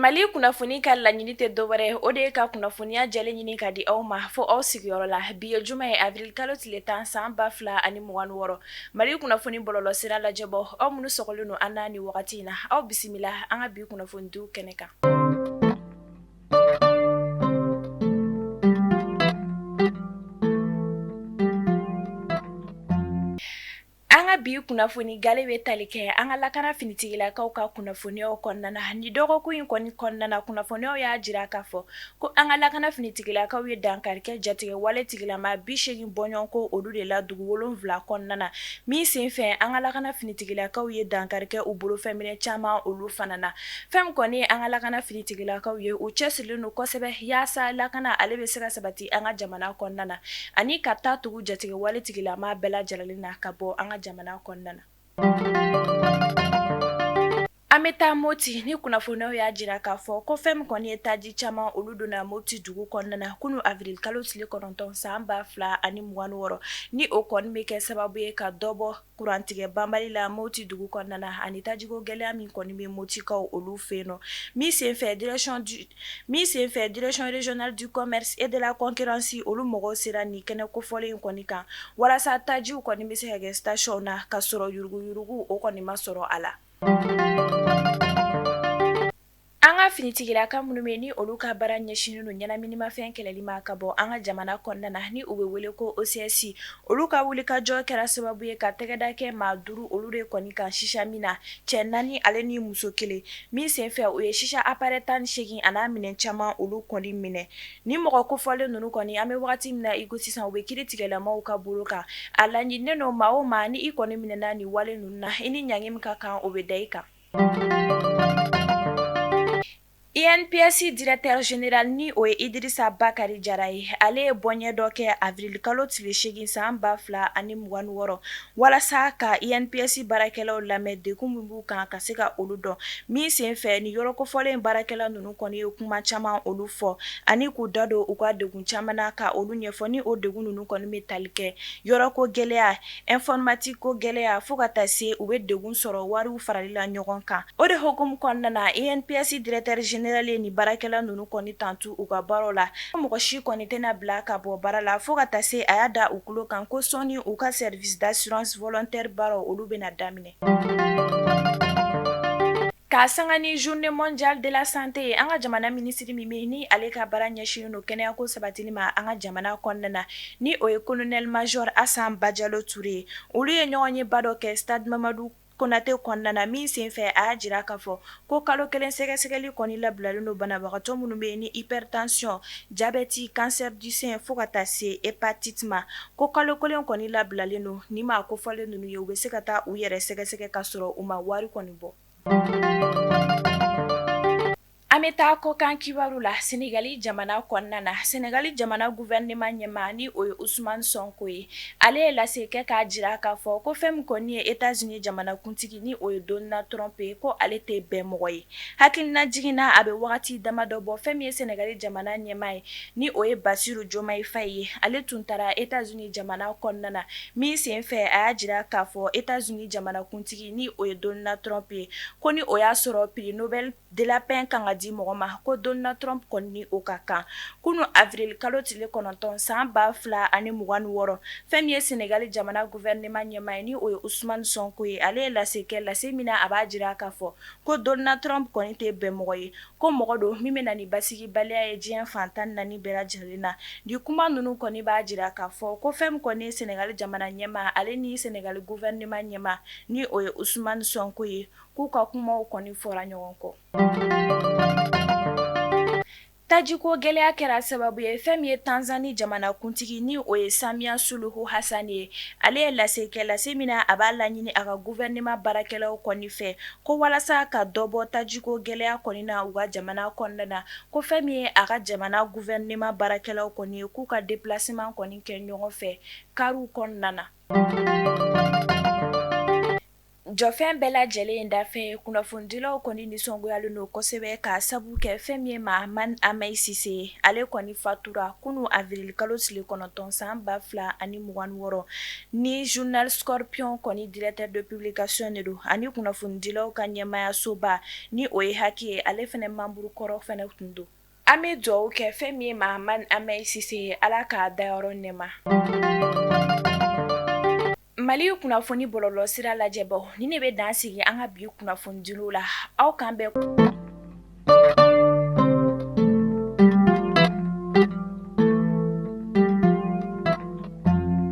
Mali kunnafoni ka laɲini tɛ dɔwɛrɛ o de ye ka kunnafoniya jɛlen ɲini ka di aw ma fo aw sigiyɔrɔ la bi ye juma ye avril kalo tile 10 san 2026 Mali kunnafoni bɔlɔlɔ sira lajɛbɔ aw minnu sɔgɔlen don an na ni wagati in na aw bisimila an ka bi kunnafonidiw kɛnɛ kan. An ka bi kunnafoni gale bɛ tali kɛ an ka lakana finitigilakaw ka kunnafoniyaw kɔnɔna ni dɔgɔkun in kɔni kɔnɔna kunnafoniyaw y'a jira k'a fɔ ko an ka lakana finitigilakaw ye dankarikɛ jatigɛ wale tigilama 80 bɔɲɔgɔnko olu de la dugu 7 kɔnɔna min senfɛ an ka lakana finitigilakaw ye dankarikɛ u bolofɛminɛ caman olu fana na fɛn kɔni an ka lakana finitigilakaw ye u cɛsirilen don kosɛbɛ yaasa lakana ale bɛ se ka sabati an ka jamana kɔnɔna ani ka taa tugu jatigɛ wale tigilama bɛɛ lajɛlen na ka bɔ an ka jamana kɔnɔna na. An bɛ taa Moti ni kunnafoniyaw y'a jira k'a fɔ ko fɛn min kɔni ye taji caman olu donna Moti dugu kɔnɔna na kunu avril kalo tile 9 san 2026 ni o kɔni bɛ kɛ sababu ye ka dɔ bɔ kurantigɛ banbali la Moti dugu kɔnɔna na ani tajiko gɛlɛya min kɔni bɛ Motikaw olu fɛ yen nɔ min senfɛ direction régionale du commerce et de la concurrence olu mɔgɔw sera ni kɛnɛ kofɔlen in kɔni kan walasa tajiw kɔni bɛ se ka kɛ station na ka sɔrɔ yuruguyurugu o kɔni ma sɔrɔ a la. An ka finitigilaka minnu bɛ ni olu ka baara ɲɛsinen don ɲɛnaminimafɛn kɛlɛli ma ka bɔ an ka jamana kɔnɔna na ni u bɛ wele ko OCS olu ka wulikajɔ kɛra sababu ye ka tɛgɛda kɛ maa 5 olu de kɔni kan shisha min na cɛ 4 ale ni muso 1 min senfɛ o ye shisha appareil 18 a n'a minɛn caman olu kɔni minɛ ni mɔgɔ kofɔlen ninnu kɔni an bɛ wagati min na i ko sisan u bɛ kiiritigɛlamaw ka bolo kan a laɲininen don maa o maa ni i kɔni minɛna ni wale ninnu na i ni ɲangi min ka kan o bɛ da i kan. INPS directeur général ni o ye Idrissa Bakari Jara ye ale ye bɔɲɛ dɔ kɛ avril kalo tile 8 san 2026 walasa ka INPS baarakɛlaw lamɛn degun min b'u kan ka se ka olu dɔn min senfɛ ni yɔrɔ kofɔlen baarakɛla ninnu kɔni ye kuma caman olu fɔ ani k'u da don u ka degun caman na ka olu ɲɛfɔ ni o degun ninnu kɔni bɛ tali kɛ yɔrɔ ko gɛlɛya informatique ko gɛlɛya fo ka taa se u bɛ degun sɔrɔ wariw farali la ɲɔgɔn kan o de hukumu kɔnɔna na INPS directeur général ni baarakɛla ninnu kɔni tantu u ka baaraw la mɔgɔ si kɔni tɛna bila ka bɔ baara la fo ka taa se a y'a da u tulo kan ko sɔni u ka service d'assurance volontaire baaraw olu bɛna daminɛ. K'a sanga ni journée mondiale de la santé ye an ka jamana minisiri min bɛ ni ale ka baara ɲɛsinnen don kɛnɛyako sabatili ma an ka jamana kɔnɔna na ni o ye colonel major Asan Bajalo Ture olu ye ɲɔgɔn ye ba dɔ kɛ stade Mamadu Konate kɔnɔna na min senfɛ a y'a jira k'a fɔ ko kalo 1 sɛgɛsɛgɛli kɔni labilalen don banabagatɔ minnu bɛ ni hypertension diabète cancer du sein fo ka taa se hépatite ma ko kalo 1 kɔni labilalen don ni maa kofɔlen ninnu ye u bɛ se ka taa u yɛrɛ sɛgɛsɛgɛ ka sɔrɔ u ma wari kɔni bɔ. An bɛ taa kɔkan kibaru la Senegali jamana kɔnɔna na Senegali jamana gouvernement ɲɛmaa ni o ye Ousmane Sonko ye ale ye lase kɛ k'a jira k'a fɔ ko fɛn min kɔni ye États-Unis jamana kuntigi ni o ye Donald Trump ye ko ale tɛ bɛn mɔgɔ ye hakilina jiginna a bɛ wagati damadɔ bɔ fɛn min ye Senegali jamana ɲɛmaa ye ni o ye Bassirou Diomaye Faye ye ale tun taara États-Unis jamana kɔnɔna na min senfɛ a y'a jira k'a fɔ États-Unis jamana kuntigi ni o ye Donald Trump ye ko ni o y'a sɔrɔ prix Nobel de la paix kan ka di mɔgɔ ma ko Donald Trump kɔni ni o ka kan kunu avril kalo tile 9 san 2026 fɛn min ye Senegali jamana gouvernement ɲɛmaa ye ni o ye Ousmane Sonko ye ale ye lase kɛ lase min na a b'a jira k'a fɔ ko Donald Trump kɔni tɛ bɛn mɔgɔ ye ko mɔgɔ don min bɛ na ni basigibaliya ye diɲɛ fan 14 bɛɛ lajɛlen na di kuma ninnu kɔni b'a jira k'a fɔ ko fɛn min kɔni ye Senegali jamana ɲɛmaa ale ni Senegali gouvernement ɲɛmaa ni o ye Ousmane Sonko ye k'u ka kumaw kɔni fɔra ɲɔgɔn kɔ. Tajiko gɛlɛya kɛra sababu ye fɛn min ye Tanzanie jamana kuntigi ni o ye Samia Suluhu Hassan ye ale ye lase kɛ lase min na a b'a laɲini a ka gouvernement baarakɛlaw kɔni fɛ ko walasa ka dɔ bɔ tajiko gɛlɛya kɔni na u ka jamana kɔnɔna na ko fɛn min ye a ka jamana gouvernement baarakɛlaw kɔni ye k'u ka déplacement kɔni kɛ ɲɔgɔn fɛ kariw kɔnɔna na. Jɔfɛn bɛɛ lajɛlen dafɛ kunnafonidilaw kɔni nisɔngoyalen don kosɛbɛ ka sabu kɛ fɛn min ye Mahamani Amayi Sise ale kɔni fatura kunun avril kalo tile 9 san 2026 ni journal Scorpion kɔni directeur de publication de don ani kunnafonidilaw ka ɲɛmayasoba ni o ye Haki ye ale fɛnɛ membre kɔrɔ fɛnɛ tun don. An bɛ dugawu kɛ fɛn min ye Mahamani Amayi Sise Ala k'a dayɔrɔ nɛɛma. Mali kunnafoni bɔlɔlɔ sira lajɛbaw ni ne bɛ dan sigi an ka bi kunnafonidilaw la aw kan bɛɛ